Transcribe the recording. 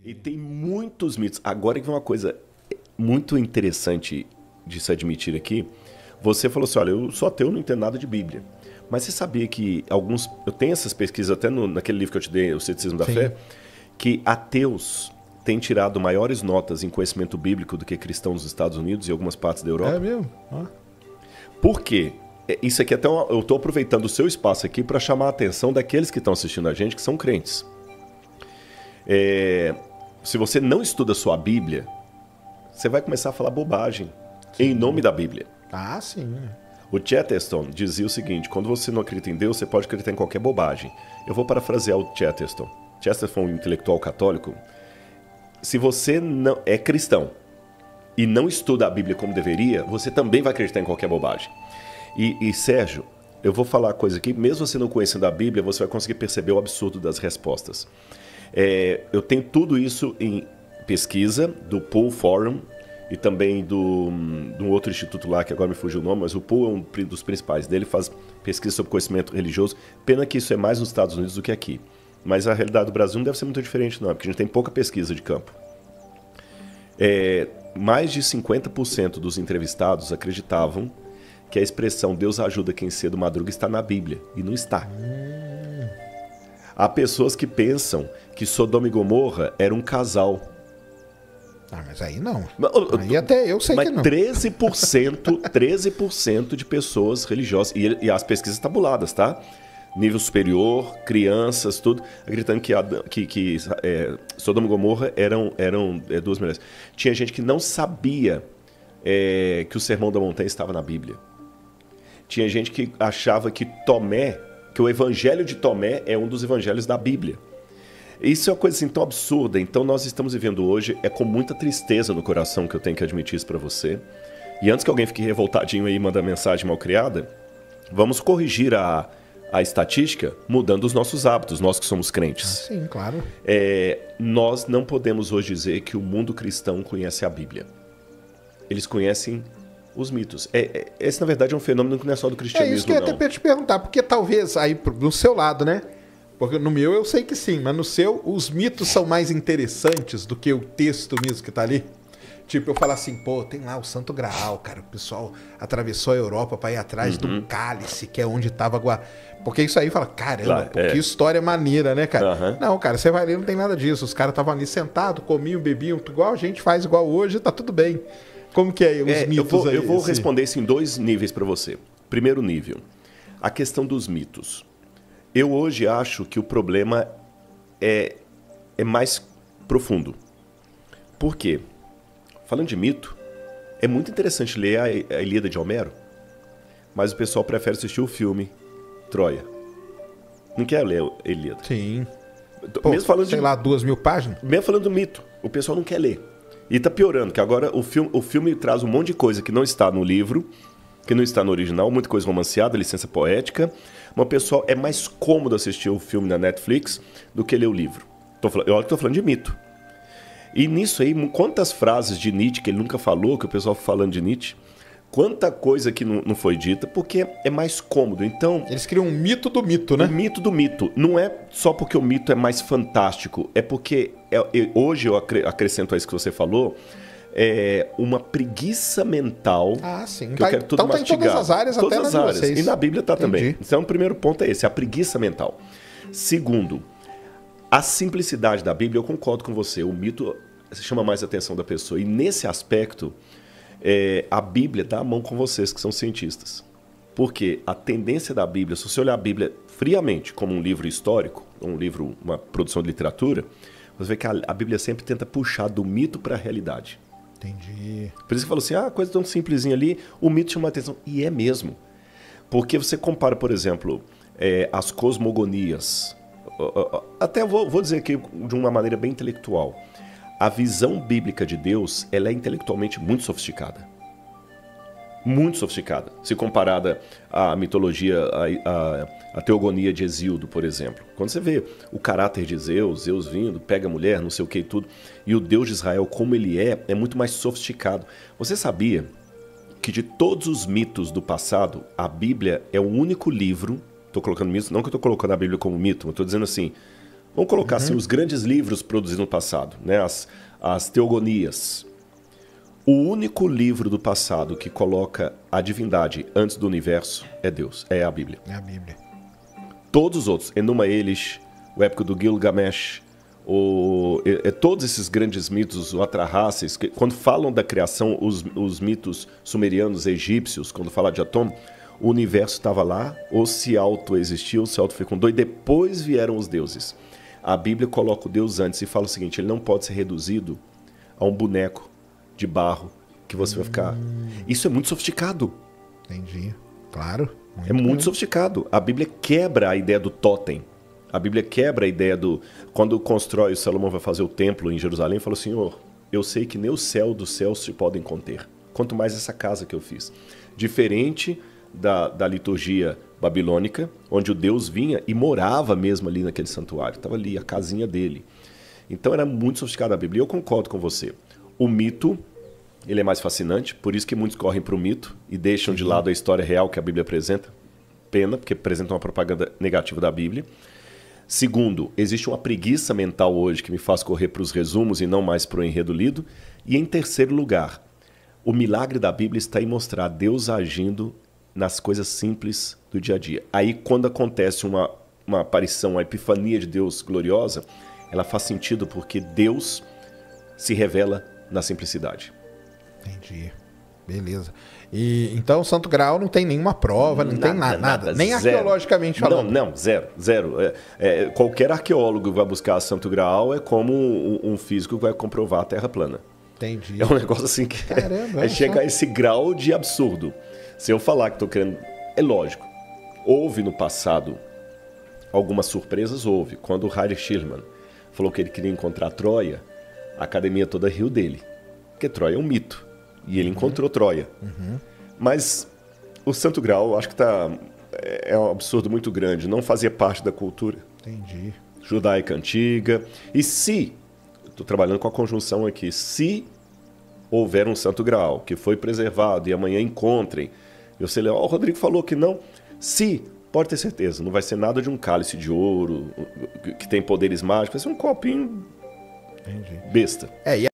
E tem muitos mitos. Agora que vem uma coisa muito interessante de se admitir aqui. Você falou assim, olha, eu sou ateu, não entendo nada de Bíblia. Mas você sabia que alguns... Eu tenho essas pesquisas até naquele livro que eu te dei, O Ceticismo da Fé, que ateus têm tirado maiores notas em conhecimento bíblico do que cristãos nos Estados Unidos e algumas partes da Europa. É mesmo? Por quê? Isso aqui até eu estou aproveitando o seu espaço aqui para chamar a atenção daqueles que estão assistindo a gente, que são crentes. Se você não estuda a sua Bíblia, você vai começar a falar bobagem em nome da Bíblia. Ah, sim. O Chesterton dizia o seguinte, quando você não acredita em Deus, você pode acreditar em qualquer bobagem. Eu vou parafrasear o Chesterton. Chesterton foi um intelectual católico. Se você não é cristão e não estuda a Bíblia como deveria, você também vai acreditar em qualquer bobagem. E Sérgio, eu vou falar uma coisa aqui, mesmo você não conhecendo a Bíblia, você vai conseguir perceber o absurdo das respostas. Eu tenho tudo isso em pesquisa do Pool Forum e também de um outro instituto lá, que agora me fugiu o nome, mas o Pool é um dos principais dele, faz pesquisa sobre conhecimento religioso. Pena que isso é mais nos Estados Unidos do que aqui. Mas a realidade do Brasil não deve ser muito diferente, não, porque a gente tem pouca pesquisa de campo. Mais de 50% dos entrevistados acreditavam que a expressão Deus ajuda quem cedo madruga está na Bíblia, e não está. Há pessoas que pensam que Sodoma e Gomorra era um casal. Ah, mas aí não. Aí até eu sei que não. 13% de pessoas religiosas, e as pesquisas tabuladas, tá? Nível superior, crianças, tudo, acreditando que Sodoma e Gomorra eram duas mulheres. Tinha gente que não sabia que o Sermão da Montanha estava na Bíblia. Tinha gente que achava que o Evangelho de Tomé é um dos evangelhos da Bíblia. Isso é uma coisa assim tão absurda. Então nós estamos vivendo hoje, com muita tristeza no coração que eu tenho que admitir isso para você. E antes que alguém fique revoltadinho aí e mande mensagem mal criada, vamos corrigir a estatística mudando os nossos hábitos, nós que somos crentes. Sim, claro. Nós não podemos hoje dizer que o mundo cristão conhece a Bíblia. Eles conhecem os mitos. Esse, na verdade, é um fenômeno que não é só do cristianismo, É isso que eu ia até te perguntar, porque talvez aí no seu lado, né? Porque no meu eu sei que sim, mas no seu os mitos são mais interessantes do que o texto mesmo que tá ali. Tipo, eu falo assim, pô, tem lá o Santo Graal, cara, o pessoal atravessou a Europa para ir atrás do cálice, que é onde tava Porque isso aí fala, caramba, que história maneira, né, cara? Não, cara, você vai ler, não tem nada disso. Os caras estavam ali sentados, comiam, bebiam, igual a gente faz, igual hoje, tá tudo bem. Como que é os mitos aí? Eu vou responder isso em 2 níveis para você. Primeiro nível, a questão dos mitos. Eu hoje acho que o problema é mais profundo. Por quê? Falando de mito, é muito interessante ler a Ilíada de Homero, mas o pessoal prefere assistir o filme Troia. Não quer ler a Ilíada. Sim. Pô, mesmo falando sei lá, 2.000 páginas? Mesmo falando do mito, o pessoal não quer ler. E tá piorando, que agora o filme traz um monte de coisa que não está no livro, que não está no original, muita coisa romanceada, licença poética. Mas o pessoal é mais cômodo assistir o filme na Netflix do que ler o livro. Eu estou falando de mito. E nisso aí, quantas frases de Nietzsche que ele nunca falou, que o pessoal falando de Nietzsche, quanta coisa que não foi dita, porque é mais cômodo. Então, eles criam um mito do mito, né? O mito do mito. Não é só porque o mito é mais fantástico, é porque hoje eu acrescento a isso que você falou, uma preguiça mental. Ah, sim. Que eu quero tudo mastigar. Tá em todas as áreas, todas até as nas áreas. vocês. E na Bíblia está também. Então, o primeiro ponto é esse, a preguiça mental. Segundo, a simplicidade da Bíblia, eu concordo com você. O mito chama mais a atenção da pessoa. E nesse aspecto, a Bíblia dá a mão com vocês, que são cientistas. Porque a tendência da Bíblia, se você olhar a Bíblia friamente como um livro histórico, uma produção de literatura, você vê que a Bíblia sempre tenta puxar do mito para a realidade. Entendi. Por isso que falou assim, coisa tão simplesinha ali, o mito chama a atenção. E é mesmo. Porque você compara, por exemplo, as cosmogonias. Até vou dizer aqui de uma maneira bem intelectual. A visão bíblica de Deus, ela é intelectualmente muito sofisticada. Muito sofisticada. Se comparada à mitologia, à teogonia de Hesíodo, por exemplo. Quando você vê o caráter de Zeus vindo, pega a mulher, não sei o que e tudo, e o Deus de Israel, como ele é muito mais sofisticado. Você sabia que de todos os mitos do passado, a Bíblia é o único livro, estou colocando mitos, não que eu estou colocando a Bíblia como mito, mas estou dizendo assim, Vamos colocar assim, os grandes livros produzidos no passado, né? As teogonias. O único livro do passado que coloca a divindade antes do universo é Deus, é a Bíblia. É a Bíblia. Todos os outros, Enuma Elish, o épico do Gilgamesh, todos esses grandes mitos, o Atrahasis, que, quando falam da criação, os mitos sumerianos, egípcios, quando falam de Atom, o universo estava lá, ou se autoexistiu, ou se autofecundou, e depois vieram os deuses. A Bíblia coloca o Deus antes e fala o seguinte, ele não pode ser reduzido a um boneco de barro que você vai ficar... Isso é muito sofisticado. Entendi. Claro. É muito sofisticado. A Bíblia quebra a ideia do totem. A Bíblia quebra a ideia do... Quando constrói, o Salomão vai fazer o templo em Jerusalém, falou, Senhor, eu sei que nem o céu dos céus se podem conter. Quanto mais essa casa que eu fiz. Diferente da liturgia babilônica, onde o Deus vinha e morava mesmo ali naquele santuário. Estava ali, a casinha dele. Então era muito sofisticada a Bíblia. E eu concordo com você. O mito, ele é mais fascinante, por isso que muitos correm para o mito e deixam de lado a história real que a Bíblia apresenta. Pena, porque apresenta uma propaganda negativa da Bíblia. Segundo, existe uma preguiça mental hoje que me faz correr para os resumos e não mais para o enredo lido. E em terceiro lugar, o milagre da Bíblia está em mostrar Deus agindo nas coisas simples do dia a dia. Aí, quando acontece uma aparição, uma epifania de Deus gloriosa, ela faz sentido porque Deus se revela na simplicidade. Entendi. Beleza. E então o Santo Graal não tem nenhuma prova, não tem nada. Nem zero. Arqueologicamente falando. Não, zero. Qualquer arqueólogo que vai buscar Santo Graal é como um físico que vai comprovar a Terra plana. Entendi. É um negócio assim que Caramba, chega a esse grau de absurdo. Se eu falar que estou querendo... É lógico. Houve no passado algumas surpresas, houve. Quando o Harry Schirman falou que ele queria encontrar Troia, a academia toda riu dele. Porque Troia é um mito. E ele encontrou Troia. Mas o Santo Graal, eu acho que é um absurdo muito grande. Não fazia parte da cultura judaica antiga. E se... Estou trabalhando com a conjunção aqui. Se houver um Santo Graal que foi preservado e amanhã encontrem, e você lê, o Rodrigo falou que não. Se, pode ter certeza, não vai ser nada de um cálice de ouro que tem poderes mágicos. Vai ser um copinho besta. E